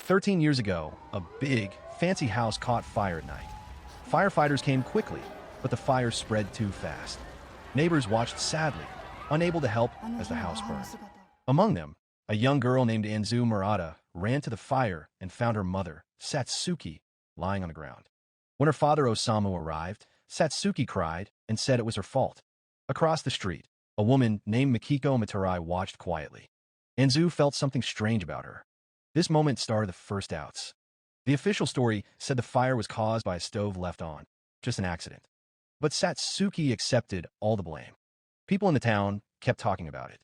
13 years ago, a big, fancy house caught fire at night. Firefighters came quickly, but the fire spread too fast. Neighbors watched sadly, unable to help as the house burned. Among them, a young girl named Anzu Murata ran to the fire and found her mother, Satsuki, lying on the ground. When her father Osamu arrived, Satsuki cried and said it was her fault. Across the street, a woman named Mikiko Matarai watched quietly. Anzu felt something strange about her. This moment started the first doubts. The official story said the fire was caused by a stove left on, just an accident. But Satsuki accepted all the blame. People in the town kept talking about it.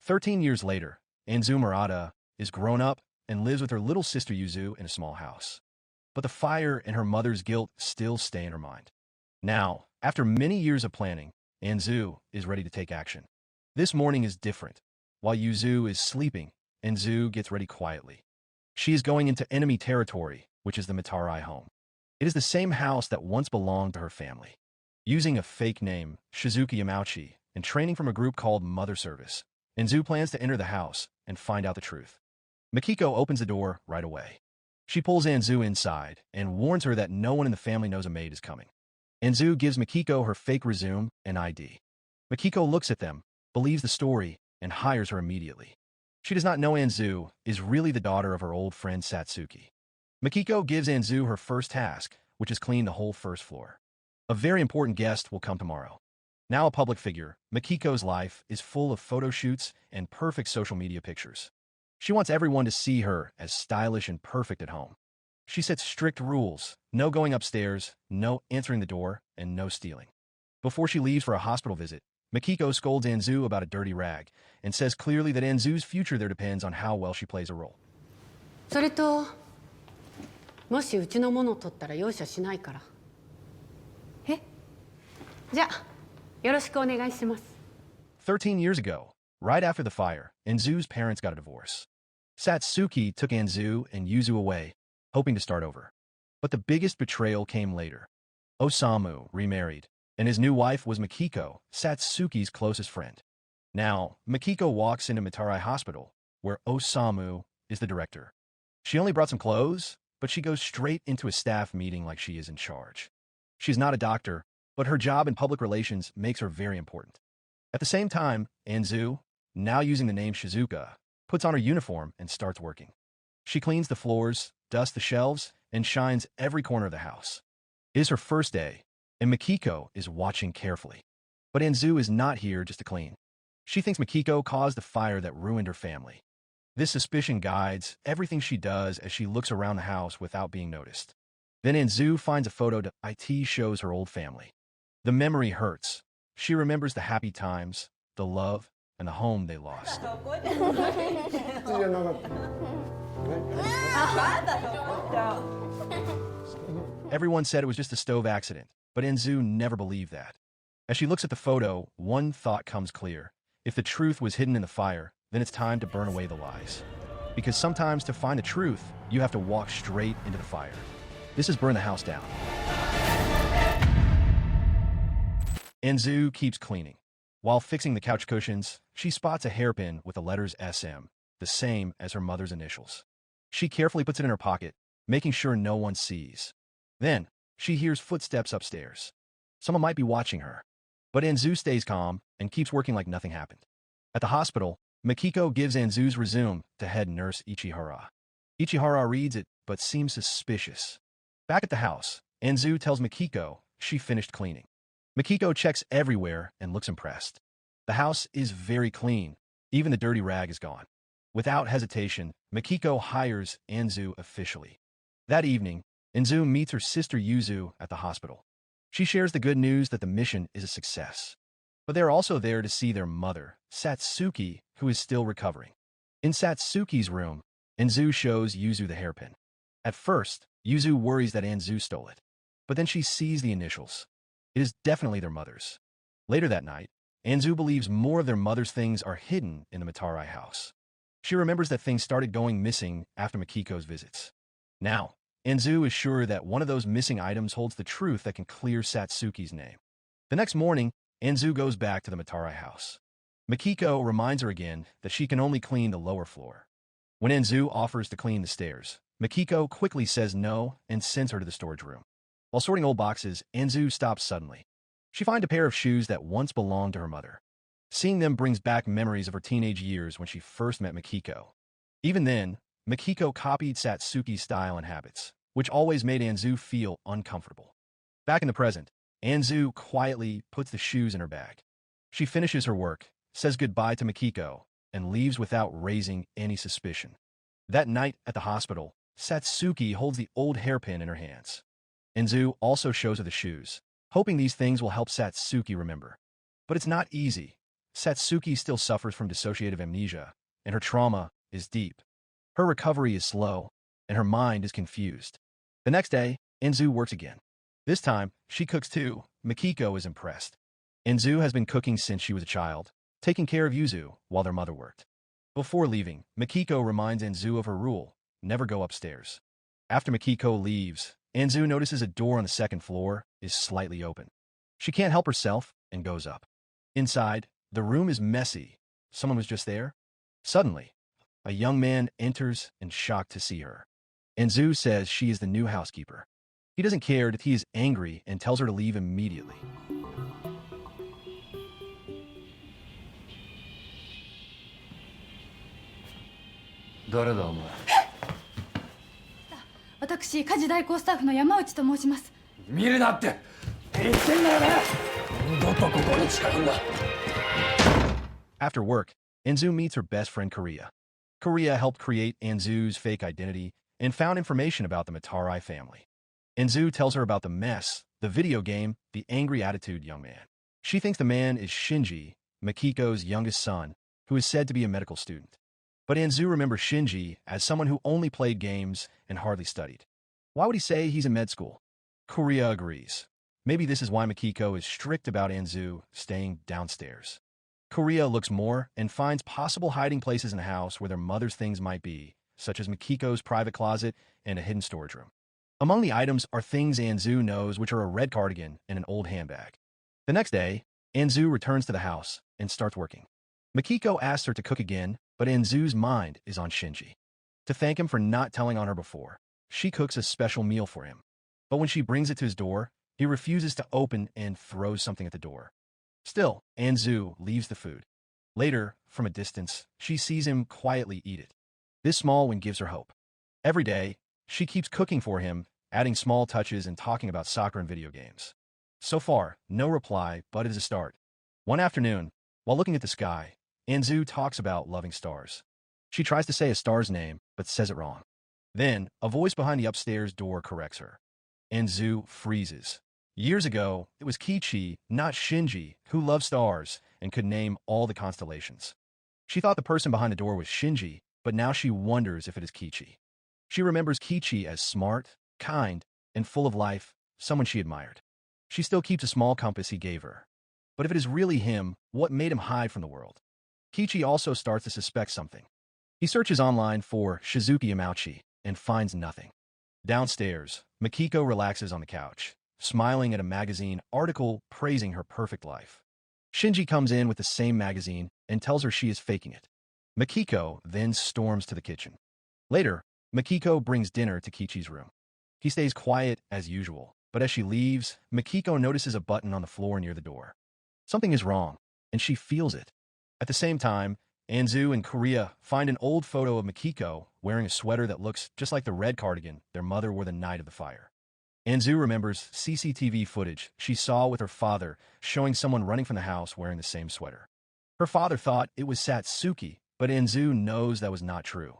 13 years later, Anzu Murata is grown up and lives with her little sister Yuzu in a small house. But the fire and her mother's guilt still stay in her mind. Now, after many years of planning, Anzu is ready to take action. This morning is different. While Yuzu is sleeping, Anzu gets ready quietly. She is going into enemy territory, which is the Matarai home. It is the same house that once belonged to her family. Using a fake name, Shizuki Yamauchi, and training from a group called Mother Service, Anzu plans to enter the house and find out the truth. Mikiko opens the door right away. She pulls Anzu inside and warns her that no one in the family knows a maid is coming. Anzu gives Mikiko her fake resume and ID. Mikiko looks at them, believes the story, and hires her immediately. She does not know Anzu is really the daughter of her old friend Satsuki. Mikiko gives Anzu her first task, which is clean the whole first floor. A very important guest will come tomorrow. Now a public figure, Mikiko's life is full of photo shoots and perfect social media pictures. She wants everyone to see her as stylish and perfect at home. She sets strict rules: no going upstairs, no answering the door, and no stealing. Before she leaves for a hospital visit, Mikiko scolds Anzu about a dirty rag and says clearly that Anzu's future there depends on how well she plays a role. それと、もしうちのものを取ったら容赦しないから。え？じゃあ、よろしくお願いします。13 years ago, right after the fire, Anzu's parents got a divorce. Satsuki took Anzu and Yuzu away, hoping to start over. But the biggest betrayal came later. Osamu remarried, and his new wife was Mikiko, Satsuki's closest friend. Now, Mikiko walks into Matarai Hospital, where Osamu is the director. She only brought some clothes, but she goes straight into a staff meeting like she is in charge. She's not a doctor, but her job in public relations makes her very important. At the same time, Anzu, now using the name Shizuka, puts on her uniform and starts working. She cleans the floors, dusts the shelves, and shines every corner of the house. It is her first day, and Mikiko is watching carefully. But Anzu is not here just to clean. She thinks Mikiko caused the fire that ruined her family. This suspicion guides everything she does as she looks around the house without being noticed. Then Anzu finds a photo that IT shows her old family. The memory hurts. She remembers the happy times, the love, and the home they lost. Everyone said it was just a stove accident, but Anzu never believed that. As she looks at the photo, one thought comes clear. If the truth was hidden in the fire, then it's time to burn away the lies. Because sometimes to find the truth, you have to walk straight into the fire. This is Burn the House Down. Anzu keeps cleaning. While fixing the couch cushions, she spots a hairpin with the letters SM, the same as her mother's initials. She carefully puts it in her pocket, making sure no one sees. Then, she hears footsteps upstairs. Someone might be watching her. But Anzu stays calm and keeps working like nothing happened. At the hospital, Mikiko gives Anzu's resume to head nurse Ichihara. Ichihara reads it, but seems suspicious. Back at the house, Anzu tells Mikiko she finished cleaning. Mikiko checks everywhere and looks impressed. The house is very clean. Even the dirty rag is gone. Without hesitation, Mikiko hires Anzu officially. That evening, Anzu meets her sister Yuzu at the hospital. She shares the good news that the mission is a success. But they're also there to see their mother, Satsuki, who is still recovering. In Satsuki's room, Anzu shows Yuzu the hairpin. At first, Yuzu worries that Anzu stole it. But then she sees the initials. It is definitely their mother's. Later that night, Anzu believes more of their mother's things are hidden in the Matarai house. She remembers that things started going missing after Mikiko's visits. Now, Anzu is sure that one of those missing items holds the truth that can clear Satsuki's name. The next morning, Anzu goes back to the Matarai house. Mikiko reminds her again that she can only clean the lower floor. When Anzu offers to clean the stairs, Mikiko quickly says no and sends her to the storage room. While sorting old boxes, Anzu stops suddenly. She finds a pair of shoes that once belonged to her mother. Seeing them brings back memories of her teenage years when she first met Mikiko. Even then, Mikiko copied Satsuki's style and habits, which always made Anzu feel uncomfortable. Back in the present, Anzu quietly puts the shoes in her bag. She finishes her work, says goodbye to Mikiko, and leaves without raising any suspicion. That night at the hospital, Satsuki holds the old hairpin in her hands. Anzu also shows her the shoes, hoping these things will help Satsuki remember. But it's not easy. Satsuki still suffers from dissociative amnesia, and her trauma is deep. Her recovery is slow, and her mind is confused. The next day, Anzu works again. This time, she cooks too. Mikiko is impressed. Anzu has been cooking since she was a child, taking care of Yuzu while their mother worked. Before leaving, Mikiko reminds Anzu of her rule, never go upstairs. After Mikiko leaves, Anzu notices a door on the second floor is slightly open. She can't help herself and goes up. Inside, the room is messy. Someone was just there. Suddenly, a young man enters and shocked to see her. Anzu says she is the new housekeeper. He doesn't care that he is angry and tells her to leave immediately. 誰だお前。私家事代行スタッフの山内と申します。見るなって言ってんだよね。二度とここに近いんだ。 After work, Anzu meets her best friend Korea. Korea helped create Anzu's fake identity and found information about the Matarai family. Anzu tells her about the mess, the video game, the angry attitude young man. She thinks the man is Shinji, Mikiko's youngest son, who is said to be a medical student. But Anzu remembers Shinji as someone who only played games and hardly studied. Why would he say he's in med school? Korea agrees. Maybe this is why Mikiko is strict about Anzu staying downstairs. Korea looks more and finds possible hiding places in the house where their mother's things might be, such as Mikiko's private closet and a hidden storage room. Among the items are things Anzu knows, which are a red cardigan and an old handbag. The next day, Anzu returns to the house and starts working. Mikiko asks her to cook again, but Anzu's mind is on Shinji. To thank him for not telling on her before, she cooks a special meal for him. But when she brings it to his door, he refuses to open and throws something at the door. Still, Anzu leaves the food. Later, from a distance, she sees him quietly eat it. This small win gives her hope. Every day, she keeps cooking for him, adding small touches and talking about soccer and video games. So far, no reply, but it is a start. One afternoon, while looking at the sky, Anzu talks about loving stars. She tries to say a star's name, but says it wrong. Then, a voice behind the upstairs door corrects her. Anzu freezes. Years ago, it was Kichi, not Shinji, who loved stars and could name all the constellations. She thought the person behind the door was Shinji, but now she wonders if it is Kichi. She remembers Kichi as smart, kind, and full of life, someone she admired. She still keeps a small compass he gave her. But if it is really him, what made him hide from the world? Kichi also starts to suspect something. He searches online for Shizuki Yamauchi and finds nothing. Downstairs, Mikiko relaxes on the couch, smiling at a magazine article praising her perfect life. Shinji comes in with the same magazine and tells her she is faking it. Mikiko then storms to the kitchen. Later, Mikiko brings dinner to Kichi's room. He stays quiet as usual, but as she leaves, Mikiko notices a button on the floor near the door. Something is wrong, and she feels it. At the same time, Anzu and Korea find an old photo of Mikiko wearing a sweater that looks just like the red cardigan their mother wore the night of the fire. Anzu remembers CCTV footage she saw with her father showing someone running from the house wearing the same sweater. Her father thought it was Satsuki, but Anzu knows that was not true.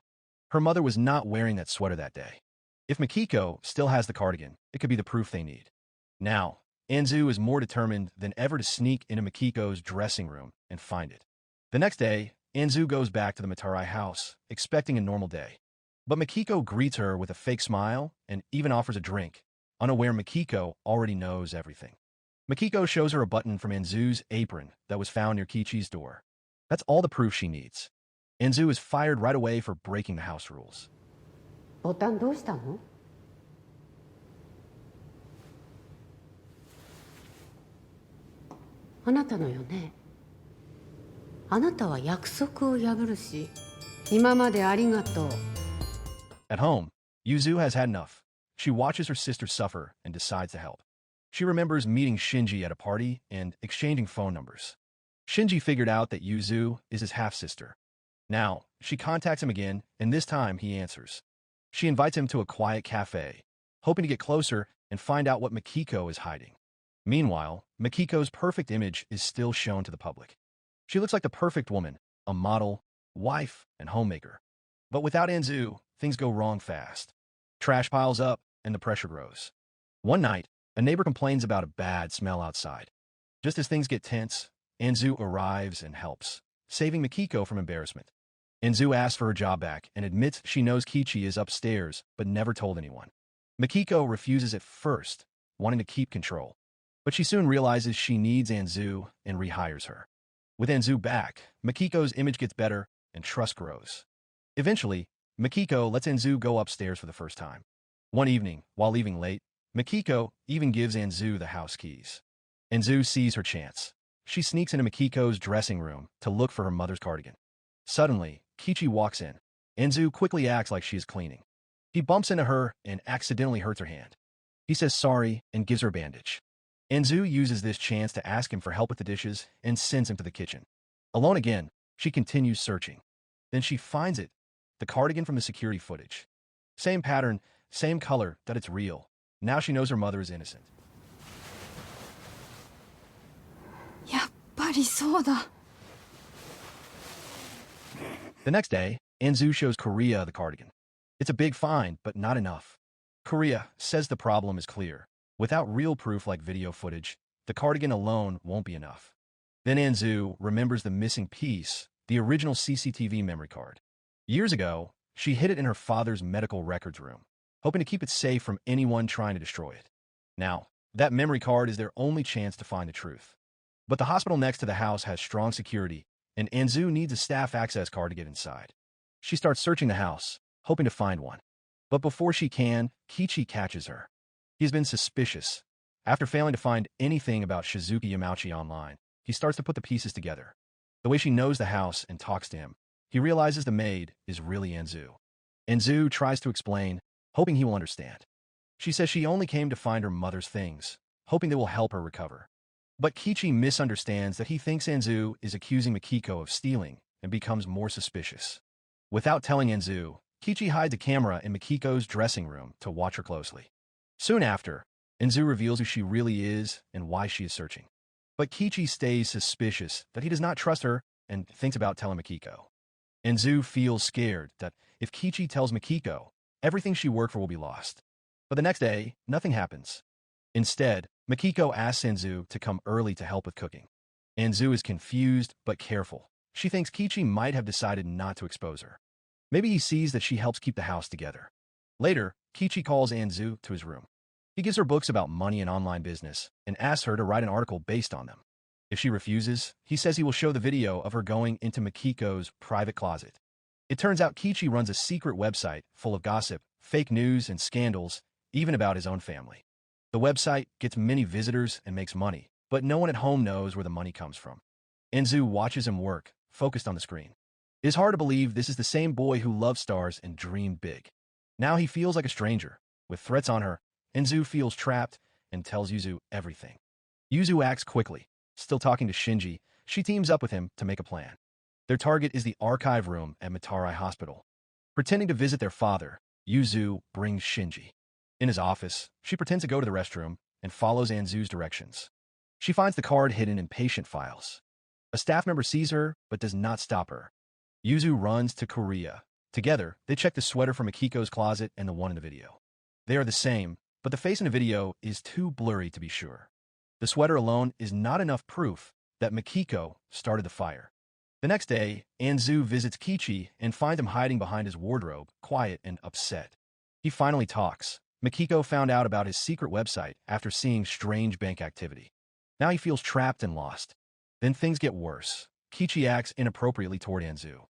Her mother was not wearing that sweater that day. If Mikiko still has the cardigan, it could be the proof they need. Now, Anzu is more determined than ever to sneak into Mikiko's dressing room and find it. The next day, Anzu goes back to the Matarai house, expecting a normal day. But Mikiko greets her with a fake smile and even offers a drink, unaware Mikiko already knows everything. Mikiko shows her a button from Anzu's apron that was found near Kichi's door. That's all the proof she needs. Anzu is fired right away for breaking the house rules. ボタンどうしたの？あなたのよね。あなたは約束を破るし、今までありがとう。At home, Yuzu has had enough. She watches her sister suffer and decides to help. She remembers meeting Shinji at a party and exchanging phone numbers. Shinji figured out that Yuzu is his half-sister. Now, she contacts him again, and this time he answers. She invites him to a quiet cafe, hoping to get closer and find out what Mikiko is hiding. Meanwhile, Mikiko's perfect image is still shown to the public. She looks like the perfect woman, a model, wife, and homemaker. But without Anzu, things go wrong fast. Trash piles up, and the pressure grows. One night, a neighbor complains about a bad smell outside. Just as things get tense, Anzu arrives and helps, saving Mikiko from embarrassment. Anzu asks for her job back and admits she knows Kichi is upstairs but never told anyone. Mikiko refuses at first, wanting to keep control. But she soon realizes she needs Anzu and rehires her. With Anzu back, Mikiko's image gets better and trust grows. Eventually, Mikiko lets Anzu go upstairs for the first time. One evening, while leaving late, Mikiko even gives Anzu the house keys. Anzu sees her chance. She sneaks into Mikiko's dressing room to look for her mother's cardigan. Suddenly, Kichi walks in. Anzu quickly acts like she is cleaning. He bumps into her and accidentally hurts her hand. He says sorry and gives her a bandage. Anzu uses this chance to ask him for help with the dishes and sends him to the kitchen. Alone again, she continues searching. Then she finds it, the cardigan from the security footage. Same pattern, same color, that it's real. Now she knows her mother is innocent. やっぱりそうだ。 The next day, Anzu shows Korea the cardigan. It's a big find, but not enough. Korea says the problem is clear. Without real proof like video footage, the cardigan alone won't be enough. Then Anzu remembers the missing piece, the original CCTV memory card. Years ago, she hid it in her father's medical records room, hoping to keep it safe from anyone trying to destroy it. Now, that memory card is their only chance to find the truth. But the hospital next to the house has strong security, and Anzu needs a staff access card to get inside. She starts searching the house, hoping to find one. But before she can, Kichi catches her. He's been suspicious. After failing to find anything about Shizuki Yamauchi online, he starts to put the pieces together. The way she knows the house and talks to him, he realizes the maid is really Anzu. Anzu tries to explain, hoping he will understand. She says she only came to find her mother's things, hoping they will help her recover. But Kichi misunderstands that he thinks Anzu is accusing Mikiko of stealing and becomes more suspicious. Without telling Anzu, Kichi hides a camera in Mikiko's dressing room to watch her closely. Soon after, Anzu reveals who she really is and why she is searching. But Kichi stays suspicious that he does not trust her and thinks about telling Mikiko. Anzu feels scared that if Kichi tells Mikiko, everything she worked for will be lost. But the next day, nothing happens. Instead, Mikiko asks Anzu to come early to help with cooking. Anzu is confused but careful. She thinks Kichi might have decided not to expose her. Maybe he sees that she helps keep the house together. Later, Kichi calls Anzu to his room. He gives her books about money and online business and asks her to write an article based on them. If she refuses, he says he will show the video of her going into Mikiko's private closet. It turns out Kichi runs a secret website full of gossip, fake news, and scandals, even about his own family. The website gets many visitors and makes money, but no one at home knows where the money comes from. Anzu watches him work, focused on the screen. It is hard to believe this is the same boy who loved stars and dreamed big. Now he feels like a stranger. With threats on her, Anzu feels trapped and tells Yuzu everything. Yuzu acts quickly. Still talking to Shinji, she teams up with him to make a plan. Their target is the archive room at Mitarai Hospital. Pretending to visit their father, Yuzu brings Shinji. In his office, she pretends to go to the restroom and follows Anzu's directions. She finds the card hidden in patient files. A staff member sees her but does not stop her. Yuzu runs to Korea. Together, they check the sweater from Akiko's closet and the one in the video. They are the same, but the face in the video is too blurry to be sure. The sweater alone is not enough proof that Mikiko started the fire. The next day, Anzu visits Kichi and finds him hiding behind his wardrobe, quiet and upset. He finally talks. Mikiko found out about his secret website after seeing strange bank activity. Now he feels trapped and lost. Then things get worse. Kichi acts inappropriately toward Anzu.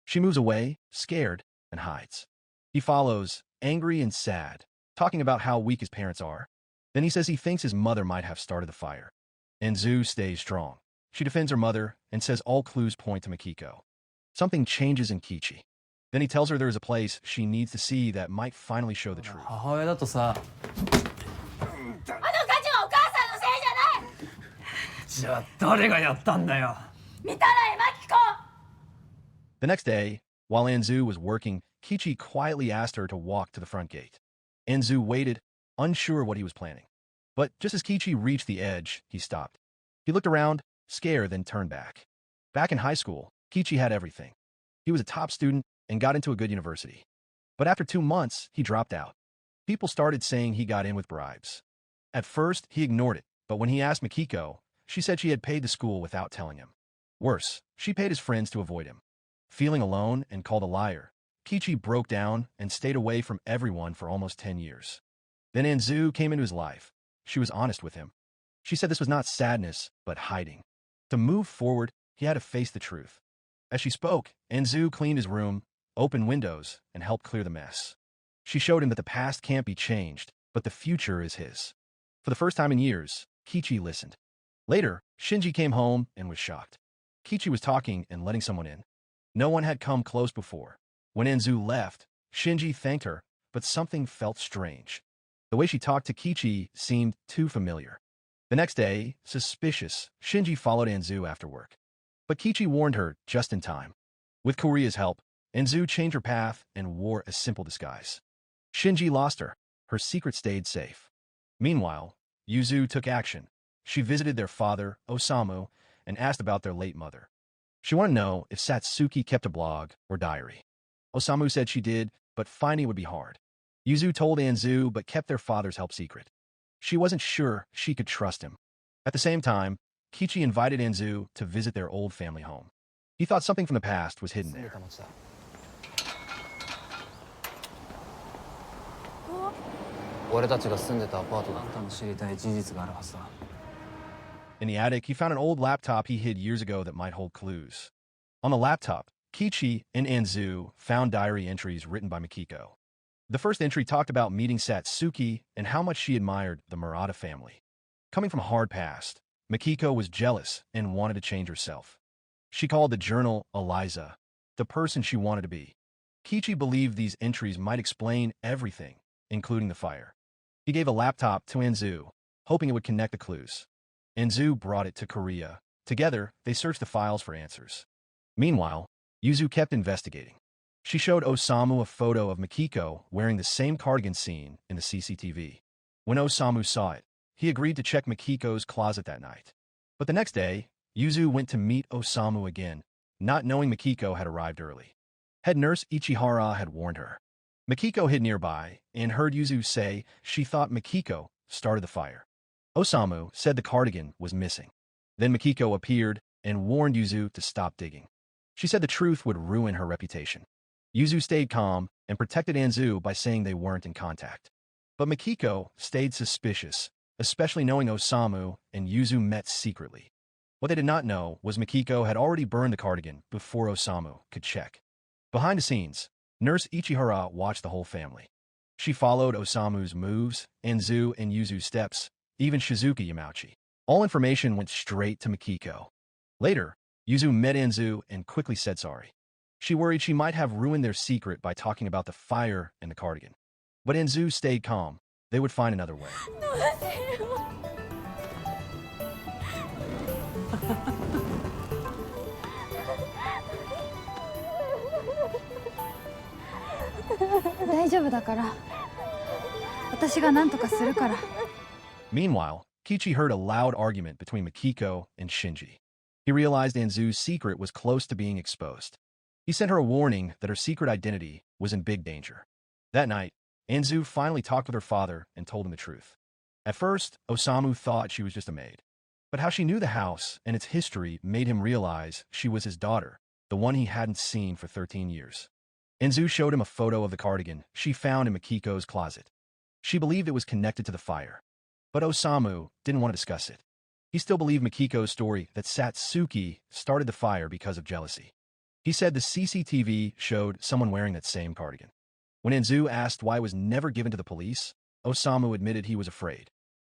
She moves away, scared, and hides. He follows, angry and sad, talking about how weak his parents are. Then he says he thinks his mother might have started the fire. Anzu stays strong. She defends her mother and says all clues point to Mikiko. Something changes in Kichi. Then he tells her there is a place she needs to see that might finally show the truth. 母親だとさ。じゃあ誰がやったんだよ。 The next day, while Anzu was working, Kichi quietly asked her to walk to the front gate. Anzu waited, unsure what he was planning. But just as Kichi reached the edge, he stopped. He looked around, scared, then turned back. Back in high school, Kichi had everything. He was a top student and got into a good university. But after 2 months, he dropped out. People started saying he got in with bribes. At first, he ignored it, but when he asked Mikiko, she said she had paid the school without telling him. Worse, she paid his friends to avoid him. Feeling alone and called a liar, Kichi broke down and stayed away from everyone for almost 10 years. Then Anzu came into his life. She was honest with him. She said this was not sadness, but hiding. To move forward, he had to face the truth. As she spoke, Anzu cleaned his room, opened windows, and helped clear the mess. She showed him that the past can't be changed, but the future is his. For the first time in years, Kichi listened. Later, Shinji came home and was shocked. Kichi was talking and letting someone in. No one had come close before. When Anzu left, Shinji thanked her, but something felt strange. The way she talked to Kichi seemed too familiar. The next day, suspicious, Shinji followed Anzu after work. But Kichi warned her just in time. With Korea's help, Anzu changed her path and wore a simple disguise. Shinji lost her. Her secret stayed safe. Meanwhile, Yuzu took action. She visited their father, Osamu, and asked about their late mother. She wanted to know if Satsuki kept a blog or diary. Osamu said she did, but finding it would be hard. Yuzu told Anzu but kept their father's help secret. She wasn't sure she could trust him. At the same time, Kichi invited Anzu to visit their old family home. He thought something from the past was hidden there. 俺たちが住んでたアパートだ。あんたの知りたい事実があるはずだ。 In the attic, he found an old laptop he hid years ago that might hold clues. On the laptop, Kichi and Anzu found diary entries written by Mikiko. The first entry talked about meeting Satsuki and how much she admired the Murata family. Coming from a hard past, Mikiko was jealous and wanted to change herself. She called the journal Eliza, the person she wanted to be. Kichi believed these entries might explain everything, including the fire. He gave a laptop to Anzu, hoping it would connect the clues. Anzu brought it to Korea. Together, they searched the files for answers. Meanwhile, Yuzu kept investigating. She showed Osamu a photo of Mikiko wearing the same cardigan seen in the CCTV. When Osamu saw it, he agreed to check Mikiko's closet that night. But the next day, Yuzu went to meet Osamu again, not knowing Mikiko had arrived early. Head nurse Ichihara had warned her. Mikiko hid nearby and heard Yuzu say she thought Mikiko started the fire. Osamu said the cardigan was missing. Then Mikiko appeared and warned Yuzu to stop digging. She said the truth would ruin her reputation. Yuzu stayed calm and protected Anzu by saying they weren't in contact. But Mikiko stayed suspicious, especially knowing Osamu and Yuzu met secretly. What they did not know was Mikiko had already burned the cardigan before Osamu could check. Behind the scenes, Nurse Ichihara watched the whole family. She followed Osamu's moves, Anzu and Yuzu's steps, even Shizuka Yamauchi. All information went straight to Mikiko. Later, Yuzu met Anzu and quickly said sorry. She worried she might have ruined their secret by talking about the fire and the cardigan. But Anzu stayed calm. They would find another way. 大丈夫だから。私が何とかするから。 Meanwhile, Kichi heard a loud argument between Mikiko and Shinji. He realized Anzu's secret was close to being exposed. He sent her a warning that her secret identity was in big danger. That night, Anzu finally talked with her father and told him the truth. At first, Osamu thought she was just a maid. But how she knew the house and its history made him realize she was his daughter, the one he hadn't seen for 13 years. Anzu showed him a photo of the cardigan she found in Mikiko's closet. She believed it was connected to the fire. But Osamu didn't want to discuss it. He still believed Mikiko's story that Satsuki started the fire because of jealousy. He said the CCTV showed someone wearing that same cardigan. When Anzu asked why it was never given to the police, Osamu admitted he was afraid.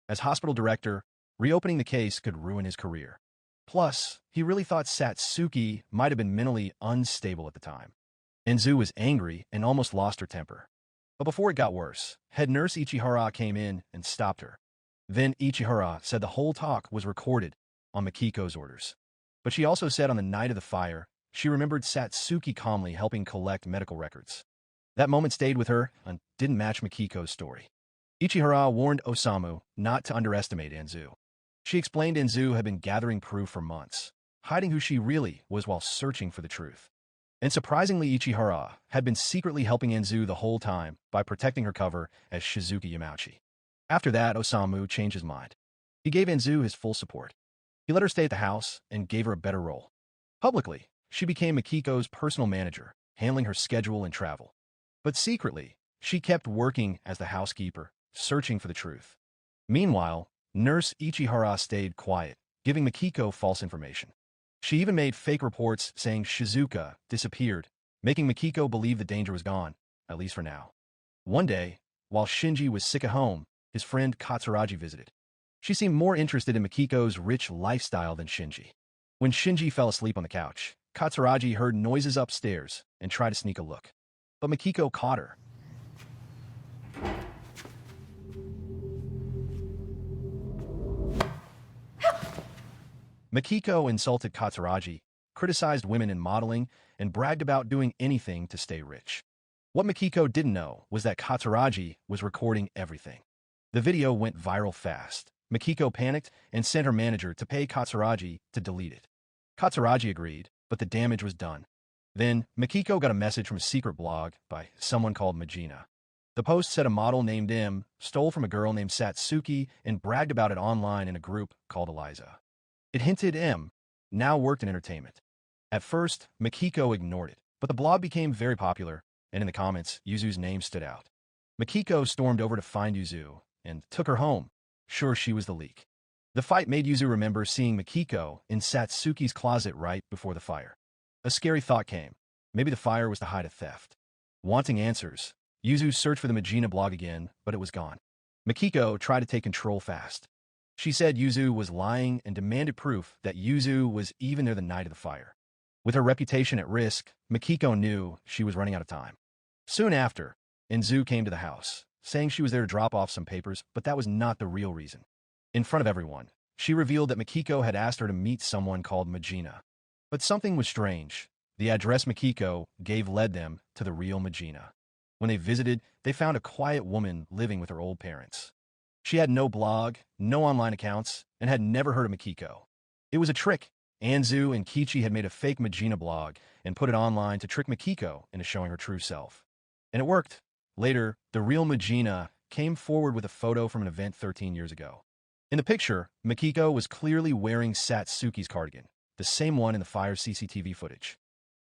As hospital director, reopening the case could ruin his career. Plus, he really thought Satsuki might have been mentally unstable at the time. Enzu was angry and almost lost her temper. But before it got worse, head nurse Ichihara came in and stopped her. Then Ichihara said the whole talk was recorded on Mikiko's orders. But she also said on the night of the fire, she remembered Satsuki calmly helping collect medical records. That moment stayed with her and didn't match Mikiko's story. Ichihara warned Osamu not to underestimate Enzu. She explained Enzu had been gathering proof for months, hiding who she really was while searching for the truth. And surprisingly, Ichihara had been secretly helping Enzu the whole time by protecting her cover as Shizuki Yamauchi. After that, Osamu changed his mind. He gave Enzu his full support. He let her stay at the house and gave her a better role. Publicly, she became Mikiko's personal manager, handling her schedule and travel. But secretly, she kept working as the housekeeper, searching for the truth. Meanwhile, Nurse Ichihara stayed quiet, giving Mikiko false information. She even made fake reports saying Shizuka disappeared, making Mikiko believe the danger was gone, at least for now. One day, while Shinji was sick at home, his friend Katsuragi visited. She seemed more interested in Mikiko's rich lifestyle than Shinji. When Shinji fell asleep on the couch, Katsuragi heard noises upstairs and tried to sneak a look. But Mikiko caught her. Mikiko insulted Katsuragi, criticized women in modeling, and bragged about doing anything to stay rich. What Mikiko didn't know was that Katsuragi was recording everything. The video went viral fast. Mikiko panicked and sent her manager to pay Katsuragi to delete it. Katsuragi agreed, but the damage was done. Then, Mikiko got a message from a secret blog by someone called Majina. The post said a model named M stole from a girl named Satsuki and bragged about it online in a group called Eliza. It hinted M now worked in entertainment. At first, Mikiko ignored it, but the blog became very popular, and in the comments, Yuzu's name stood out. Mikiko stormed over to find Yuzu and took her home, sure she was the leak. The fight made Yuzu remember seeing Mikiko in Satsuki's closet right before the fire. A scary thought came. Maybe the fire was to hide a theft. Wanting answers, Yuzu searched for the Majina blog again, but it was gone. Mikiko tried to take control fast. She said Yuzu was lying and demanded proof that Yuzu was even there the night of the fire. With her reputation at risk, Mikiko knew she was running out of time. Soon after, Enzu came to the house, saying she was there to drop off some papers, but that was not the real reason. In front of everyone, she revealed that Mikiko had asked her to meet someone called Majina. But something was strange. The address Mikiko gave led them to the real Majina. When they visited, they found a quiet woman living with her old parents. She had no blog, no online accounts, and had never heard of Mikiko. It was a trick. Anzu and Kichi had made a fake Majina blog and put it online to trick Mikiko into showing her true self. And it worked. Later, the real Majina came forward with a photo from an event 13 years ago. In the picture, Mikiko was clearly wearing Satsuki's cardigan, the same one in the fire's CCTV footage.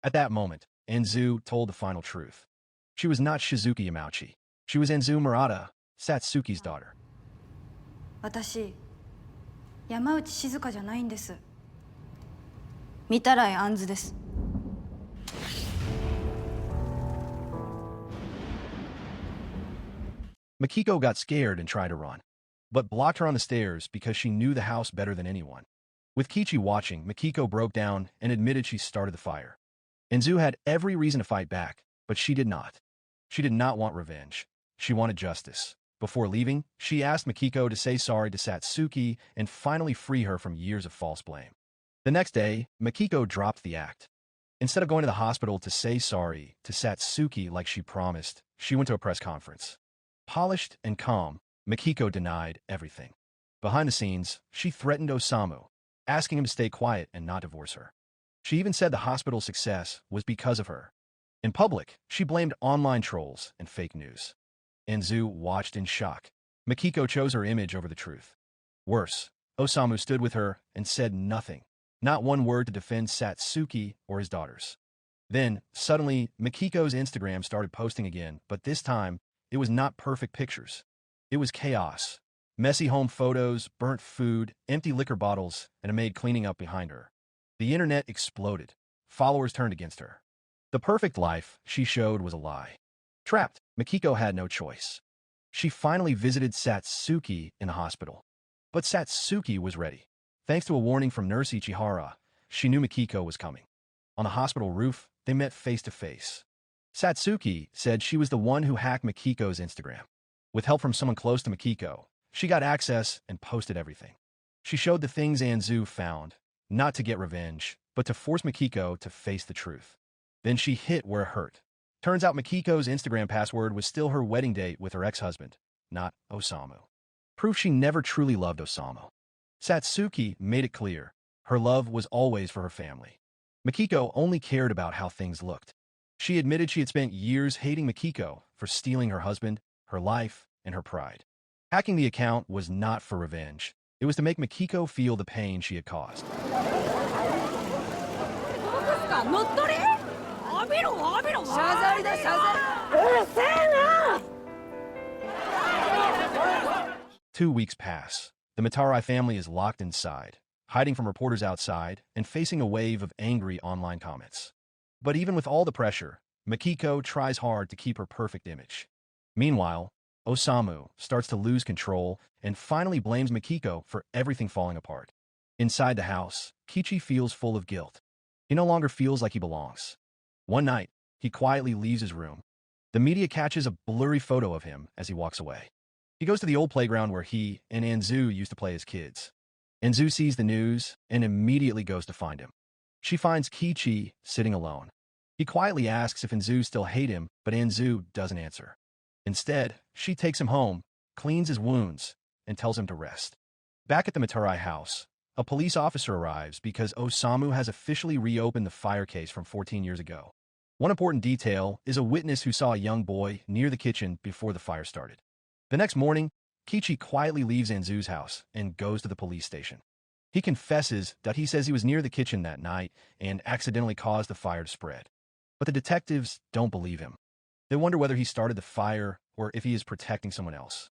At that moment, Enzu told the final truth. She was not Shizuki Yamauchi. She was Enzu Murata, Satsuki's daughter. 私、山内静香じゃないんです。御手洗杏です。Mikiko got scared and tried to run, but blocked her on the stairs because she knew the house better than anyone. With Kichi watching, Mikiko broke down and admitted she started the fire. Enzu had every reason to fight back, but she did not. She did not want revenge. She wanted justice. Before leaving, she asked Mikiko to say sorry to Satsuki and finally free her from years of false blame. The next day, Mikiko dropped the act. Instead of going to the hospital to say sorry to Satsuki like she promised, she went to a press conference. Polished and calm, Mikiko denied everything. Behind the scenes, she threatened Osamu, asking him to stay quiet and not divorce her. She even said the hospital's success was because of her. In public, she blamed online trolls and fake news. Enzu watched in shock. Mikiko chose her image over the truth. Worse, Osamu stood with her and said nothing, not one word to defend Satsuki or his daughters. Then, suddenly, Mikiko's Instagram started posting again, but this time, it was not perfect pictures. It was chaos. Messy home photos, burnt food, empty liquor bottles, and a maid cleaning up behind her. The internet exploded. Followers turned against her. The perfect life she showed was a lie. Trapped, Mikiko had no choice. She finally visited Satsuki in the hospital. But Satsuki was ready. Thanks to a warning from Nurse Ichihara, she knew Mikiko was coming. On the hospital roof, they met face to face. Satsuki said she was the one who hacked Mikiko's Instagram. With help from someone close to Mikiko, she got access and posted everything. She showed the things Anzu found, not to get revenge, but to force Mikiko to face the truth. Then she hit where it hurt. Turns out Mikiko's Instagram password was still her wedding date with her ex-husband, not Osamu. Proof she never truly loved Osamu. Satsuki made it clear her love was always for her family. Mikiko only cared about how things looked. She admitted she had spent years hating Mikiko for stealing her husband, her life, and her pride. Hacking the account was not for revenge. It was to make Mikiko feel the pain she had caused. 2 weeks pass. The Matarai family is locked inside, hiding from reporters outside and facing a wave of angry online comments. But even with all the pressure, Mikiko tries hard to keep her perfect image. Meanwhile, Osamu starts to lose control and finally blames Mikiko for everything falling apart. Inside the house, Kichi feels full of guilt. He no longer feels like he belongs. One night, he quietly leaves his room. The media catches a blurry photo of him as he walks away. He goes to the old playground where he and Anzu used to play as kids. Anzu sees the news and immediately goes to find him. She finds Kichi sitting alone. He quietly asks if Anzu still hates him, but Anzu doesn't answer. Instead, she takes him home, cleans his wounds, and tells him to rest. Back at the Matarai house, a police officer arrives because Osamu has officially reopened the fire case from 14 years ago. One important detail is a witness who saw a young boy near the kitchen before the fire started. The next morning, Kichi quietly leaves Anzu's house and goes to the police station. He confesses that he says he was near the kitchen that night and accidentally caused the fire to spread. But the detectives don't believe him. They wonder whether he started the fire or if he is protecting someone else.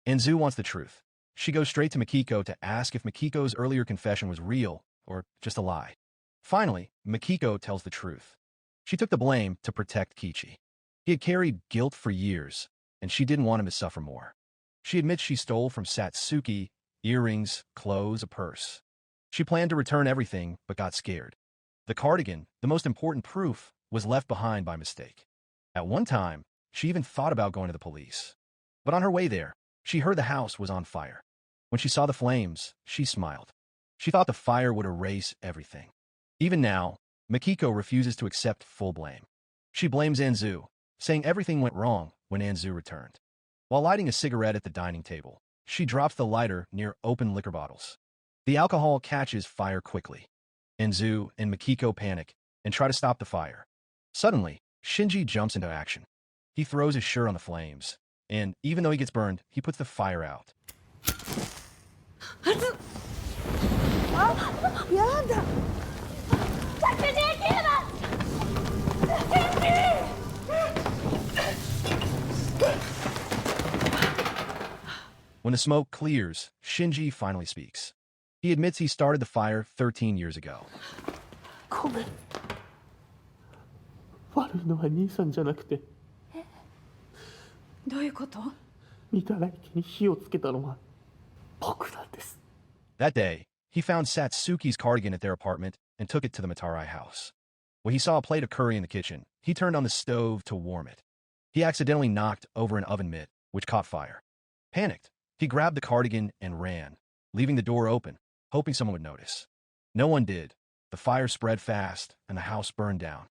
Anzu wants the truth. She goes straight to Mikiko to ask if Mikiko's earlier confession was real or just a lie. Finally, Mikiko tells the truth. She took the blame to protect Kichi. He had carried guilt for years, and she didn't want him to suffer more. She admits she stole from Satsuki earrings, clothes, a purse. She planned to return everything, but got scared. The cardigan, the most important proof, was left behind by mistake. At one time, she even thought about going to the police. But on her way there, she heard the house was on fire. When she saw the flames, she smiled. She thought the fire would erase everything. Even now, Mikiko refuses to accept full blame. She blames Anzu, saying everything went wrong when Anzu returned. While lighting a cigarette at the dining table, she drops the lighter near open liquor bottles. The alcohol catches fire quickly. Anzu and Mikiko panic and try to stop the fire. Suddenly, Shinji jumps into action. He throws his shirt on the flames, and even though he gets burned, he puts the fire out. When the smoke clears, Shinji finally speaks. He admits he started the fire 13 years ago. ごめん。悪いのは兄さんじゃなくて、どういうこと？御手洗家に火をつけたのは僕なんです。 That day, he found Satsuki's cardigan at their apartment and took it to the Matarai house. When he saw a plate of curry in the kitchen, he turned on the stove to warm it. He accidentally knocked over an oven mitt, which caught fire. Panicked, he grabbed the cardigan and ran, leaving the door open, hoping someone would notice. No one did. The fire spread fast, and the house burned down.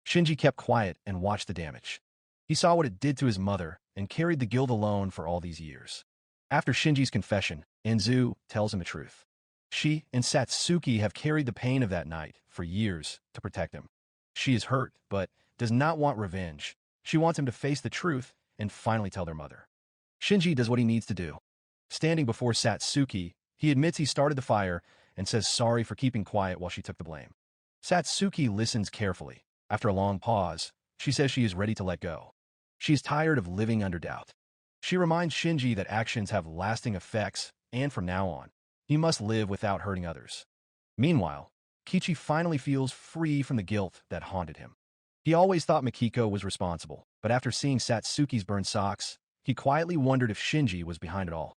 Shinji kept quiet and watched the damage. He saw what it did to his mother and carried the guilt alone for all these years. After Shinji's confession, Anzu tells him the truth. She and Satsuki have carried the pain of that night for years to protect him. She is hurt, but does not want revenge. She wants him to face the truth and finally tell their mother. Shinji does what he needs to do. Standing before Satsuki, he admits he started the fire and says sorry for keeping quiet while she took the blame. Satsuki listens carefully. After a long pause, she says she is ready to let go. She is tired of living under doubt. She reminds Shinji that actions have lasting effects, and from now on, he must live without hurting others. Meanwhile, Kichi finally feels free from the guilt that haunted him. He always thought Mikiko was responsible, but after seeing Satsuki's burned socks, he quietly wondered if Shinji was behind it all.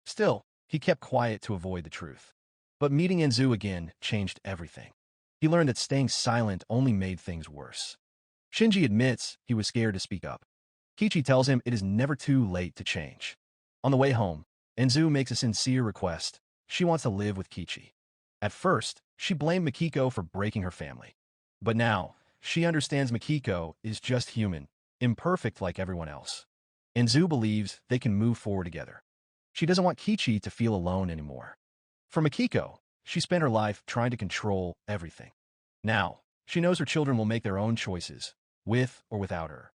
Still, he kept quiet to avoid the truth. But meeting Anzu again changed everything. He learned that staying silent only made things worse. Shinji admits he was scared to speak up. Kichi tells him it is never too late to change. On the way home, Enzu makes a sincere request. She wants to live with Kichi. At first, she blamed Mikiko for breaking her family. But now, she understands Mikiko is just human, imperfect like everyone else. Enzu believes they can move forward together. She doesn't want Kichi to feel alone anymore. For Mikiko, she spent her life trying to control everything. Now, she knows her children will make their own choices, with or without her.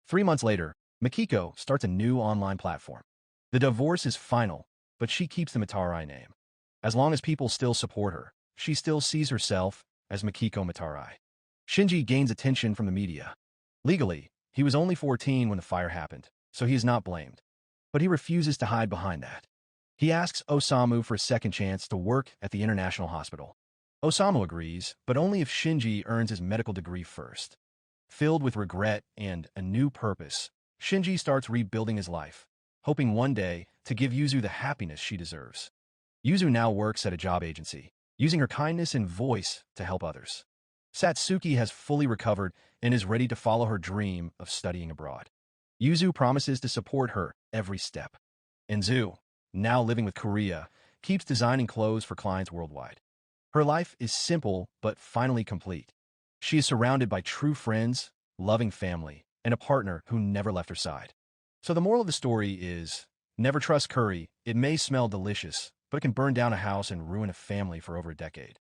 3 months later, Mikiko starts a new online platform. The divorce is final, but she keeps the Matarai name. As long as people still support her, she still sees herself as Mikiko Matarai. Shinji gains attention from the media. Legally, he was only 14 when the fire happened, so he is not blamed. But he refuses to hide behind that. He asks Osamu for a second chance to work at the international hospital. Osamu agrees, but only if Shinji earns his medical degree first. Filled with regret and a new purpose, Shinji starts rebuilding his life, hoping one day to give Yuzu the happiness she deserves. Yuzu now works at a job agency, using her kindness and voice to help others. Satsuki has fully recovered and is ready to follow her dream of studying abroad. Yuzu promises to support her every step. Enzu, now living with Korea, keeps designing clothes for clients worldwide. Her life is simple but finally complete. She is surrounded by true friends, loving family, and a partner who never left her side. So the moral of the story is, never trust curry. It may smell delicious, but it can burn down a house and ruin a family for over a decade.